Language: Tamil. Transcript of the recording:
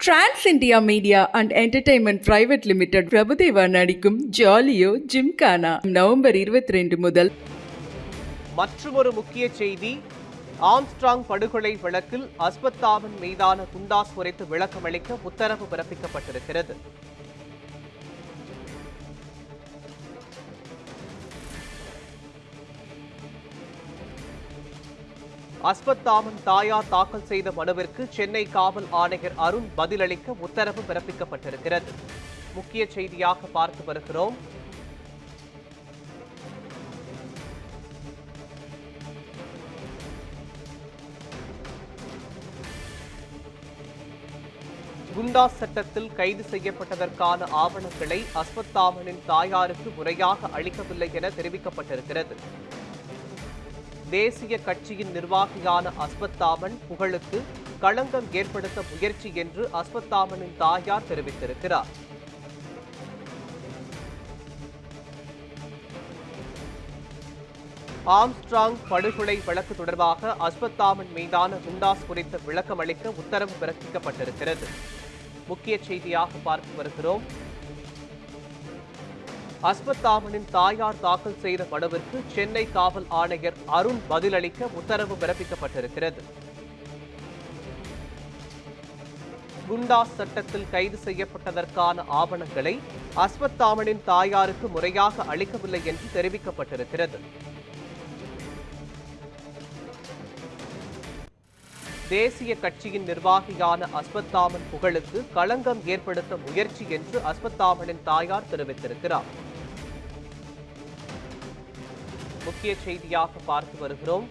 Trans India media and entertainment private limited Prabhudeva நடிக்கும் ஜாலியோ ஜிம்கானா நவம்பர் 22 முதல். மற்றொரு முக்கிய செய்தி, ஆம்ஸ்ட்ராங் படுகொலை வழக்கில் அஸ்வத்தாமன் மீதான குண்டாஸ் குறித்து விளக்கமளிக்க உத்தரவு பிறப்பிக்கப்பட்டிருக்கிறது. அஸ்வத்தாமன் தாயார் தாக்கல் செய்த மனுவிற்கு சென்னை காவல் ஆணையர் அருண் பதிலளிக்க உத்தரவு பிறப்பிக்கப்பட்டிருக்கிறது. முக்கிய செய்தியாக பார்த்து வருகிறோம். குண்டாஸ் சட்டத்தில் கைது செய்யப்பட்டதற்கான ஆவணங்களை அஸ்வத்தாமனின் தாயாருக்கு முறையாக அளிக்கவில்லை என தெரிவிக்கப்பட்டிருக்கிறது. தேசிய கட்சியின் நிர்வாகியான அஸ்வத்தாமன் புகழுக்கு களங்கம் ஏற்படுத்த முயற்சி என்று அஸ்வத்தாமனின் தாயார் தெரிவித்திருக்கிறார். ஆம்ஸ்ட்ராங் படுகொலை வழக்கு தொடர்பாக அஸ்வத்தாமன் மீதான குண்டாஸ் குறித்த விளக்கம் அளிக்க உத்தரவு பிறப்பிக்கப்பட்டிருக்கிறது. முக்கிய செய்தியாக பார்த்து வருகிறோம். அஸ்வத்தாமனின் தாயார் தாக்கல் செய்த மனுவிற்கு சென்னை காவல் ஆணையர் அருண் பதிலளிக்க உத்தரவு பிறப்பிக்கப்பட்டிருக்கிறது. குண்டாஸ் சட்டத்தில் கைது செய்யப்பட்டதற்கான ஆவணங்களை அஸ்வத்தாமனின் தாயாருக்கு முறையாக அளிக்கவில்லை என்று தெரிவிக்கப்பட்டிருக்கிறது. தேசிய கட்சியின் நிர்வாகியான அஸ்வத்தாமன் புகழுக்கு களங்கம் ஏற்படுத்த முயற்சி என்று அஸ்வத்தாமனின் தாயார் தெரிவித்திருக்கிறார். முக்கிய செய்தியாக பார்த்து வருகிறோம்.